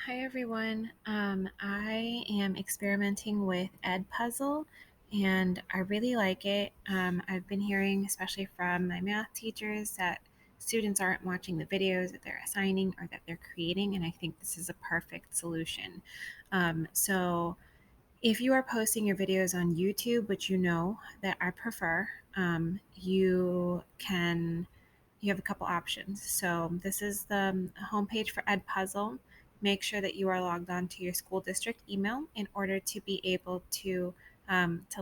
Hi everyone. I am experimenting with Edpuzzle and I really like it. I've been hearing, especially from my math teachers, that students aren't watching the videos that they're assigning or that they're creating, and I think this is a perfect solution. So if you are posting your videos on YouTube, which you know that I prefer, you have a couple options. So this is the homepage for Edpuzzle. Make sure that you are logged on to your school district email in order to be able to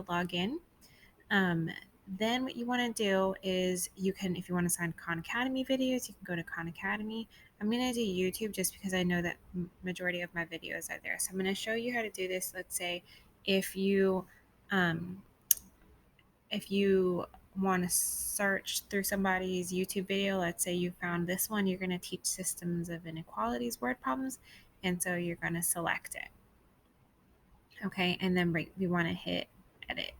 log in. Um, then what you want to do is you can, if you want to sign Khan Academy videos, you can go to Khan Academy. I'm going to do YouTube just because I know that majority of my videos are there. So I'm going to show you how to do this. Let's say if you um, if you want to search through somebody's YouTube video, let's say you found this one, you're going to teach systems of inequalities word problems. And so you're going to select it. Okay. And then we want to hit edit.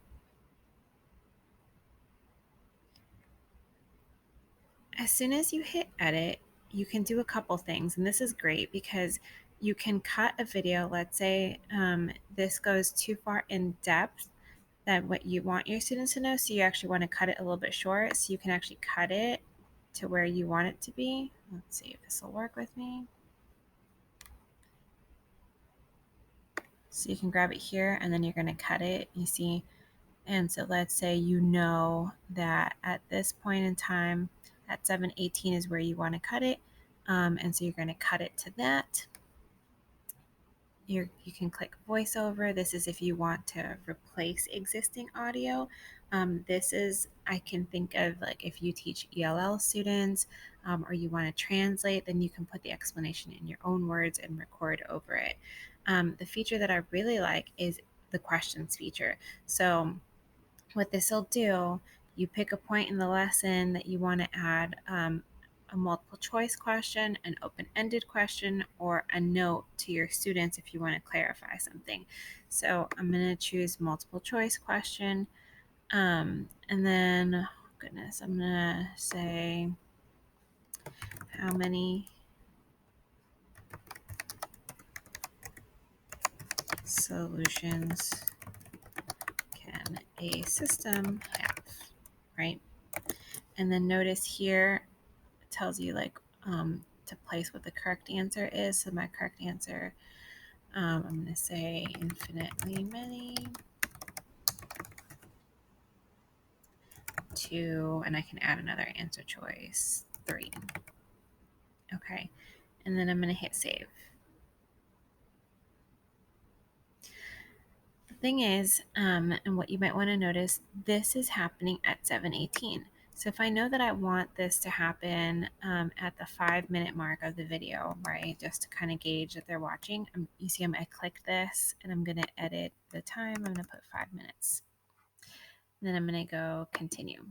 As soon as you hit edit, you can do a couple things. And this is great because you can cut a video. Let's say this goes too far in depth than what you want your students to know. So you actually want to cut it a little bit short. So you can actually cut it to where you want it to be. Let's see if this will work with me. So you can grab it here and then you're going to cut it. You see, and so let's say you know that at this point in time, at 7:18 is where you want to cut it. And so you're going to cut it to that. You can click voiceover. This is if you want to replace existing audio. This is, I can think of like if you teach ELL students or you want to translate, then you can put the explanation in your own words and record over it. The feature that I really like is the questions feature. So what this will do, you pick a point in the lesson that you want to add a multiple choice question, an open-ended question, or a note to your students if you want to clarify something. So I'm going to choose multiple choice question. And then, oh goodness, I'm going to say how many solutions can a system have, right? And then notice here it tells you like to place what the correct answer is. So my correct answer, I'm going to say infinitely many, 2, and I can add another answer choice, 3. Okay, and then I'm going to hit save. The thing is, and what you might want to notice, this is happening at 7:18. So if I know that I want this to happen at the 5-minute mark of the video, right, just to kind of gauge that they're watching, you see I click this and I'm going to edit the time. I'm going to put 5 minutes. And then I'm going to go continue.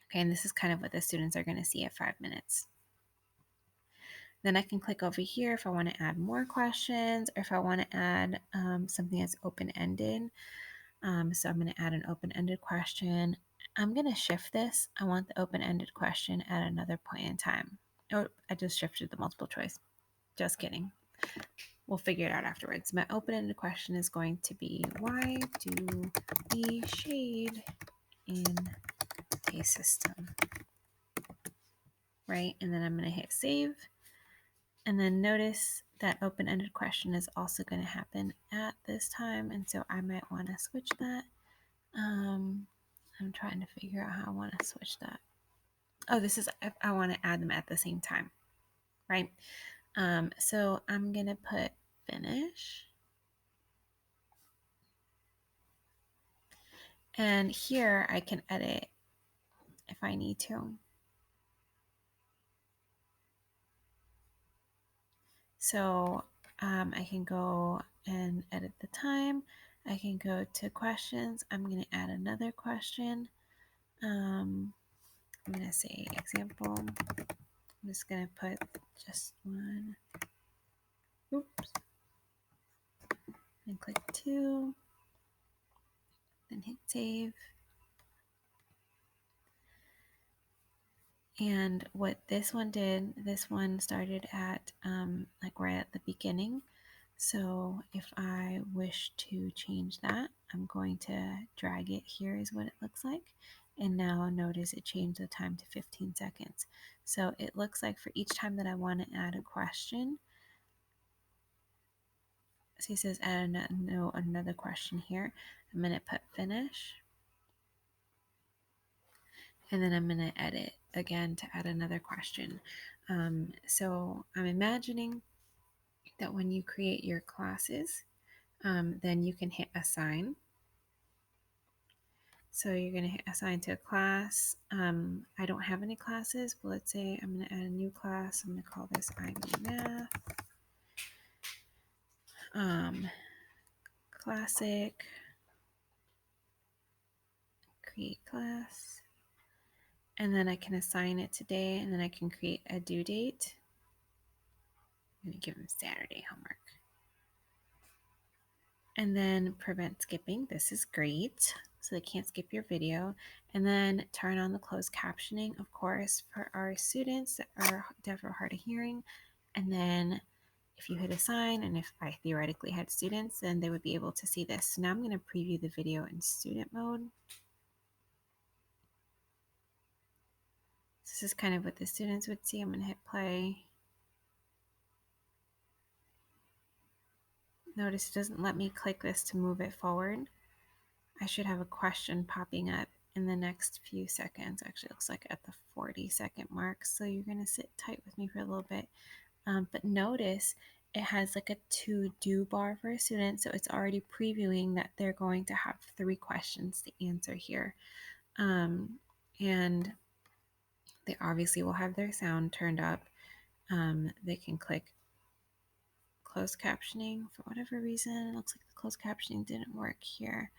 Okay, and this is kind of what the students are going to see at 5 minutes. Then I can click over here if I want to add more questions or if I want to add something that's open-ended. So I'm going to add an open-ended question. I'm going to shift this. I want the open-ended question at another point in time. Oh, I just shifted the multiple choice. Just kidding. We'll figure it out afterwards. My open-ended question is going to be, why do we shade in a system? Right? And then I'm going to hit save. And then notice that open-ended question is also going to happen at this time. And so I might want to switch that. I'm trying to figure out how I want to switch that. Oh, this is if I want to add them at the same time, right? So I'm going to put finish. And here I can edit if I need to. So I can go and edit the time. I can go to questions. I'm going to add another question. I'm going to say example. I'm just going to put just one. Oops. And click 2. Then hit save. And what this one did, this one started at like right at the beginning. So if I wish to change that, I'm going to drag it. Here is what it looks like. And now notice it changed the time to 15 seconds. So it looks like for each time that I want to add a question, so he says add another question here. I'm going to put finish. And then I'm going to edit again to add another question. So I'm imagining that when you create your classes, then you can hit assign. So you're going to hit assign to a class. I don't have any classes, but let's say I'm going to add a new class. I'm going to call this IB Math. Classic. Create class. And then I can assign it today, and then I can create a due date. I'm going to give them Saturday homework. And then prevent skipping. This is great. So they can't skip your video. And then turn on the closed captioning, of course, for our students that are deaf or hard of hearing. And then if you hit assign, and if I theoretically had students, then they would be able to see this. So now I'm going to preview the video in student mode. This is kind of what the students would see. I'm going to hit play. Notice it doesn't let me click this to move it forward. I should have a question popping up in the next few seconds. Actually, it looks like at the 40-second mark. So you're going to sit tight with me for a little bit. But notice it has like a to-do bar for a student. So it's already previewing that they're going to have 3 questions to answer here. And they obviously will have their sound turned up. They can click closed captioning. For whatever reason, it looks like the closed captioning didn't work here.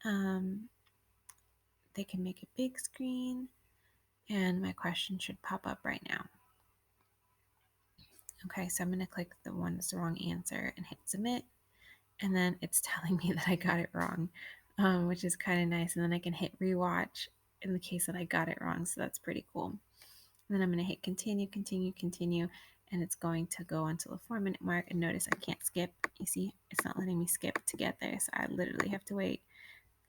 They can make a big screen, and my question should pop up right now. Okay, so I'm going to click the one that's the wrong answer and hit submit, and then it's telling me that I got it wrong, which is kind of nice. And then I can hit rewatch in the case that I got it wrong, so that's pretty cool. And then I'm going to hit continue, continue, continue, and it's going to go until the 4-minute mark. And notice I can't skip. You see, it's not letting me skip to get there, so I literally have to wait.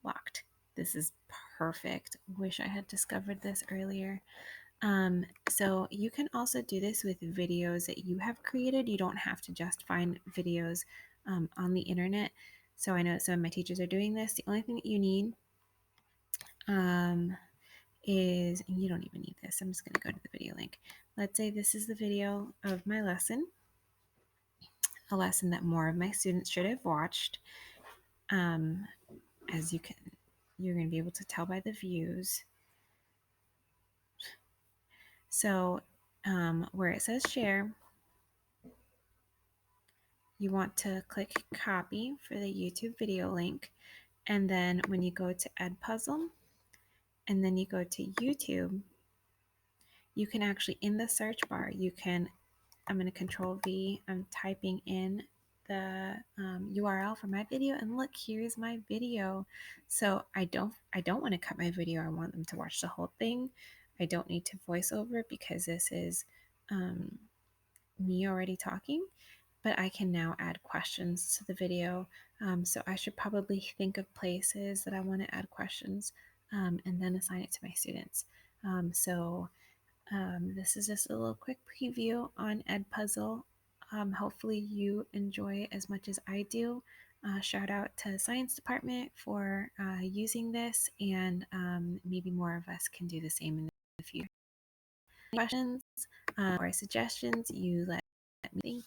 Locked. This is perfect. Wish I had discovered this earlier. So you can also do this with videos that you have created. You don't have to just find videos on the internet. So I know some of my teachers are doing this. The only thing that you need is, and you don't even need this. I'm just going to go to the video link. Let's say this is the video of my lesson, a lesson that more of my students should have watched. As you're going to be able to tell by the views. So where it says share, you want to click copy for the YouTube video link. And then when you go to Edpuzzle and then you go to YouTube, you can actually, in the search bar, I'm going to Control V, I'm typing in the URL for my video, and look, here's my video. So I don't want to cut my video. I want them to watch the whole thing. I don't need to voice over it because this is me already talking, but I can now add questions to the video. So I should probably think of places that I want to add questions and then assign it to my students. This is just a little quick preview on Edpuzzle. Hopefully you enjoy it as much as I do. Shout out to the science department for using this, and maybe more of us can do the same in the future. Questions or suggestions, you let me think.